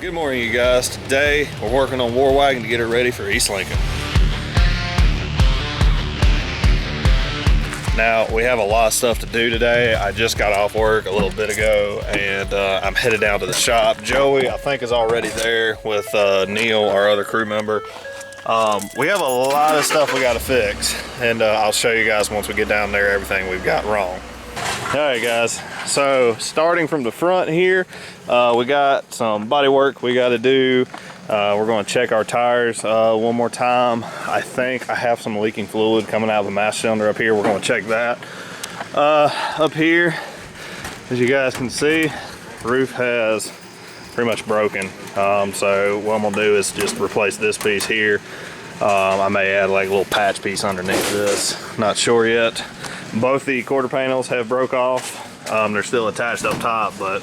Good morning, you guys. Today we're working on War Wagon to get it ready for East Lincoln. Now we have a lot of stuff to do today. I just got off work a little bit ago and I'm headed down to the shop. Joey, I think, is already there with Neil, our other crew member. We have a lot of stuff we got to fix, and I'll show you guys once we get down there everything we've got wrong. All right, guys, so starting from the front here, we got some body work we got to do. We're going to check our tires one more time. I think I have some leaking fluid coming out of the master cylinder up here. We're going to check that. Up here, as you guys can see, roof has pretty much broken. So what I'm going to do is just replace this piece here. I may add like a little patch piece underneath this. Not sure yet. Both the quarter panels have broke off. They're still attached up top, but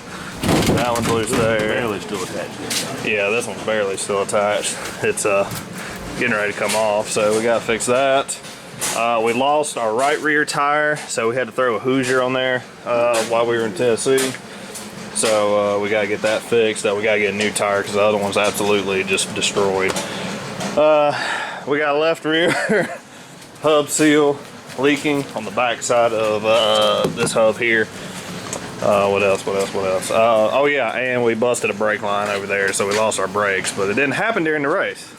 that one's loose there. Barely still attached. Yeah, this one's barely still attached. It's getting ready to come off, so we gotta fix that. We lost our right rear tire, so we had to throw a Hoosier on there while we were in Tennessee. So we gotta get that fixed. We gotta get a new tire because the other one's absolutely just destroyed. We got a left rear hub seal leaking on the back side of this hub here. What else? Oh yeah, and we busted a brake line over there, so we lost our brakes, but it didn't happen during the race.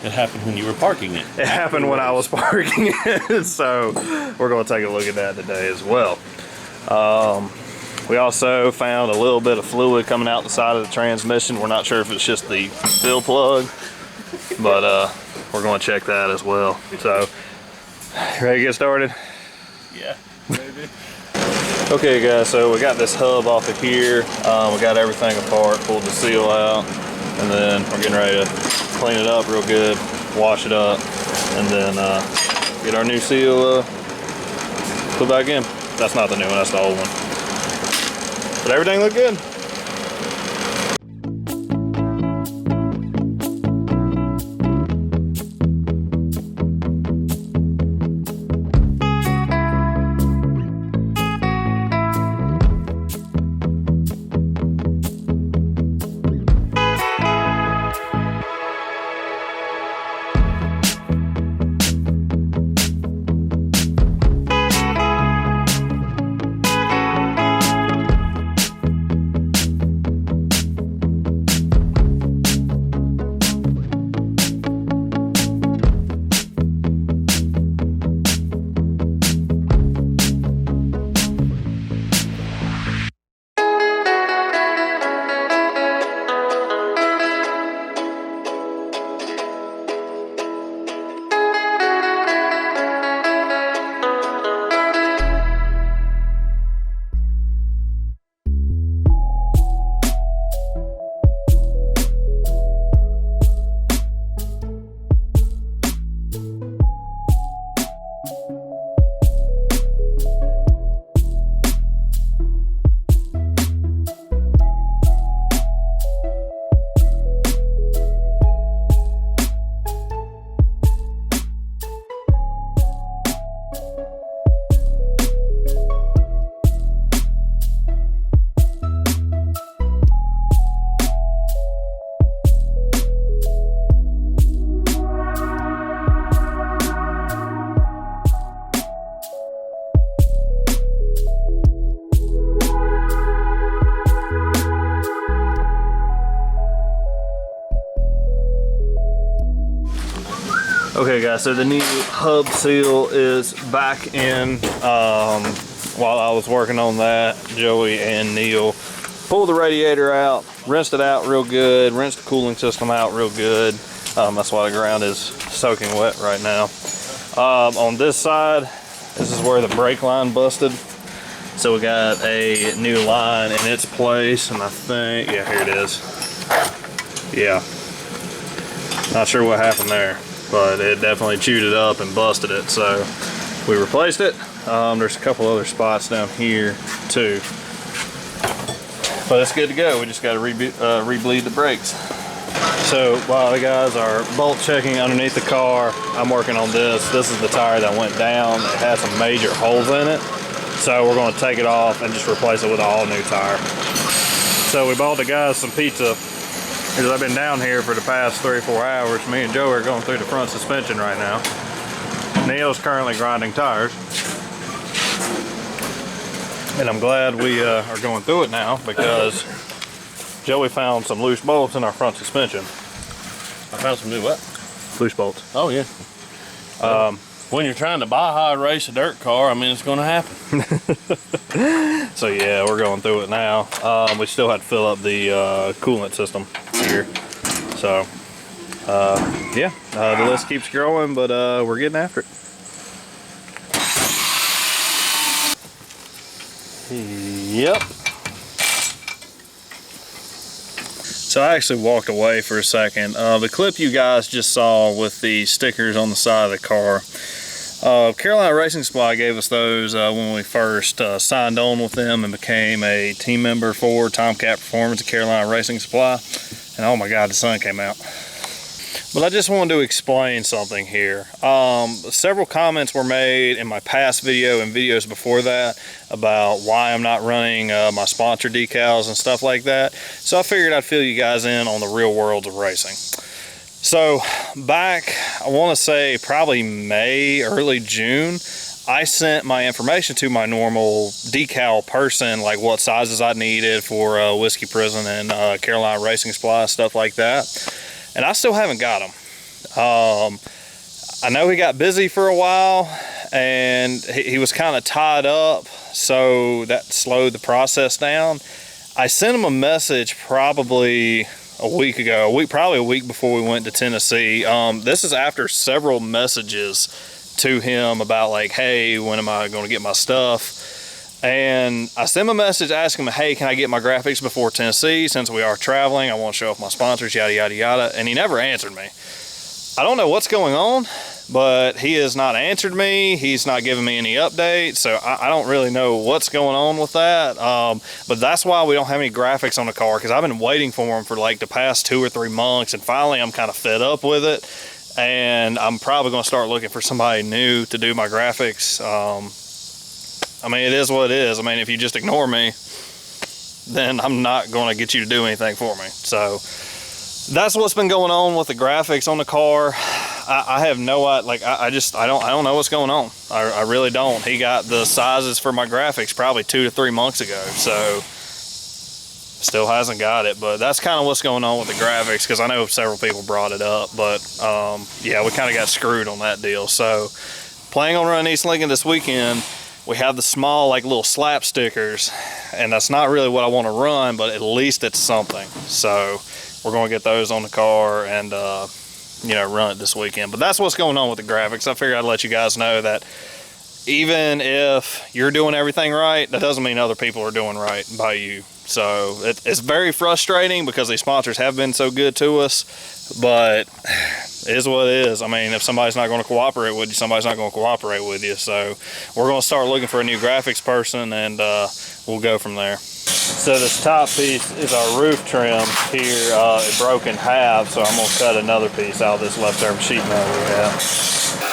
It happened when you were parking it. It happened when I was parking it, so we're going to take a look at that today as well. We also found a little bit of fluid coming out the side of the transmission. We're not sure if it's just the fill plug, but we're going to check that as well. So, ready to get started? Yeah, maybe. Okay guys, so we got this hub off of here. We got everything apart, pulled the seal out, and then we're getting ready to clean it up real good, wash it up, and then get our new seal put back in. That's not the new one, that's the old one. But everything looked good. Okay guys, so the new hub seal is back in. While I was working on that, Joey and Neil pulled the radiator out, rinsed it out real good, rinsed the cooling system out real good. That's why the ground is soaking wet right now. On this side, this is where the brake line busted. So we got a new line in its place, and I think, yeah, here it is. Yeah, not sure what happened there, but it definitely chewed it up and busted it, so we replaced it. There's a couple other spots down here too, but it's good to go. We just got to re-bleed the brakes. So while the guys are bolt checking underneath the car, I'm working on this. This is the tire that went down. It had some major holes in it, so we're going to take it off and just replace it with an all new tire. So we bought the guys some pizza because I've been down here for the past 3 or 4 hours. Me and Joe are going through the front suspension right now. Neil's currently grinding tires. And I'm glad we are going through it now because Joey found some loose bolts in our front suspension. I found some new what? Loose bolts. Oh yeah. When you're trying to buy high race a dirt car, I mean, it's going to happen. So yeah, we're going through it now. We still had to fill up the coolant system here. So yeah, the list keeps growing, but we're getting after it. Yep. So I actually walked away for a second. The clip you guys just saw with the stickers on the side of the car, Carolina Racing Supply gave us those when we first signed on with them and became a team member for Tomcat Performance at Carolina Racing Supply. And oh my God, the sun came out. But I just wanted to explain something here. Several comments were made in my past video and videos before that about why I'm not running my sponsor decals and stuff like that. So I figured I'd fill you guys in on the real worlds of racing. So back, I want to say probably May, early June, I sent my information to my normal decal person, like what sizes I needed for Whiskey Prison and Carolina Racing Supply, stuff like that. And I still haven't got them. I know he got busy for a while and he was kind of tied up, so that slowed the process down. I sent him a message probably a week ago, probably a week before we went to Tennessee. This is after several messages to him about like, hey, when am I going to get my stuff? And I sent him a message asking him, hey, can I get my graphics before Tennessee? Since we are traveling, I want to show off my sponsors, yada, yada, yada. And he never answered me. I don't know what's going on, but he has not answered me. He's not giving me any updates. So I don't really know what's going on with that. But that's why we don't have any graphics on the car, because I've been waiting for them for like the past 2 or 3 months. And finally, I'm kind of fed up with it. And I'm probably going to start looking for somebody new to do my graphics. I mean, it is what it is. I mean, if you just ignore me, then I'm not going to get you to do anything for me. So that's what's been going on with the graphics on the car. I have no idea. Like, I don't know what's going on. I really don't. He got the sizes for my graphics probably 2 to 3 months ago. So still hasn't got it. But that's kind of what's going on with the graphics, because I know several people brought it up. But yeah, we kind of got screwed on that deal. So planning on running East Lincoln this weekend. We have the small, like, little slap stickers, and that's not really what I want to run, but at least it's something. So we're going to get those on the car and, you know, run it this weekend. But that's what's going on with the graphics. I figured I'd let you guys know that even if you're doing everything right, that doesn't mean other people are doing right by you. So it's very frustrating because these sponsors have been so good to us, but it is what it is. I mean, if somebody's not going to cooperate with you, somebody's not going to cooperate with you. So we're going to start looking for a new graphics person, and we'll go from there. So this top piece is our roof trim here. It broke in half, so I'm going to cut another piece out of this leftover sheet metal we have.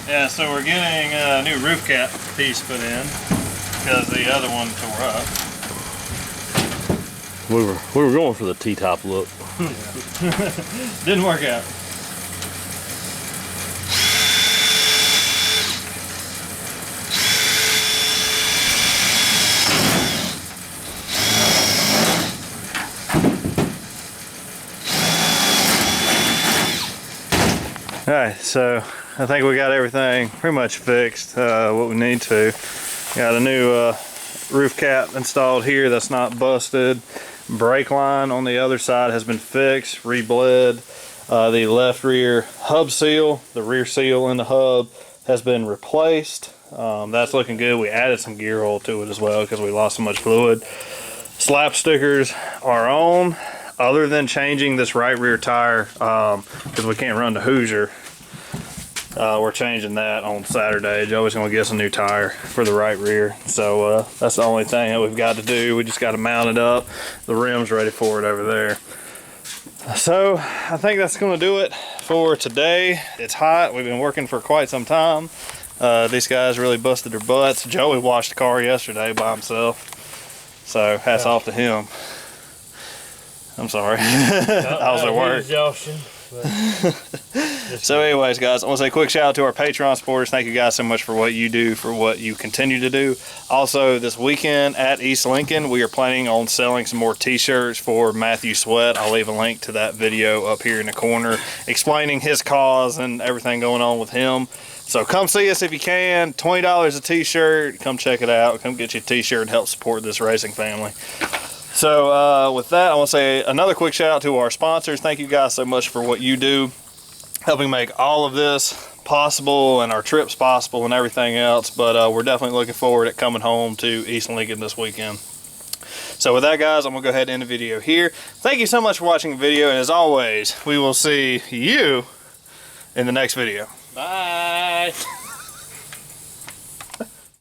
Yeah, so we're getting a new roof cap piece put in because the other one tore up. We were going for the T-top look. Didn't work out. Alright, so I think we got everything pretty much fixed, what we need to. Got a new roof cap installed here that's not busted. Brake line on the other side has been fixed, rebled. The left rear hub seal, the rear seal in the hub, has been replaced. That's looking good. We added some gear oil to it as well because we lost so much fluid. Slap stickers are on, other than changing this right rear tire because we can't run the Hoosier. We're changing that on Saturday. Joey's gonna get us a new tire for the right rear. So that's the only thing that we've got to do. We just got to mount it up. The rim's ready for it over there. So I think that's gonna do it for today. It's hot. We've been working for quite some time. These guys really busted their butts. Joey washed the car yesterday by himself. So hats off to him. I'm sorry. I was at work. So anyways, guys, I want to say a quick shout out to our Patreon supporters. Thank you guys so much for what you do, for what you continue to do. Also, this weekend at East Lincoln, we are planning on selling some more t-shirts for Matthew Sweat. I'll leave a link to that video up here in the corner explaining his cause and everything going on with him. So come see us if you can. $20 a t-shirt. Come check it out. Come get you a t-shirt and help support this racing family. So with that, I want to say another quick shout out to our sponsors. Thank you guys so much for what you do, helping make all of this possible and our trips possible and everything else. But we're definitely looking forward to coming home to East Lincoln this weekend. So with that, guys, I'm going to go ahead and end the video here. Thank you so much for watching the video. And as always, we will see you in the next video. Bye.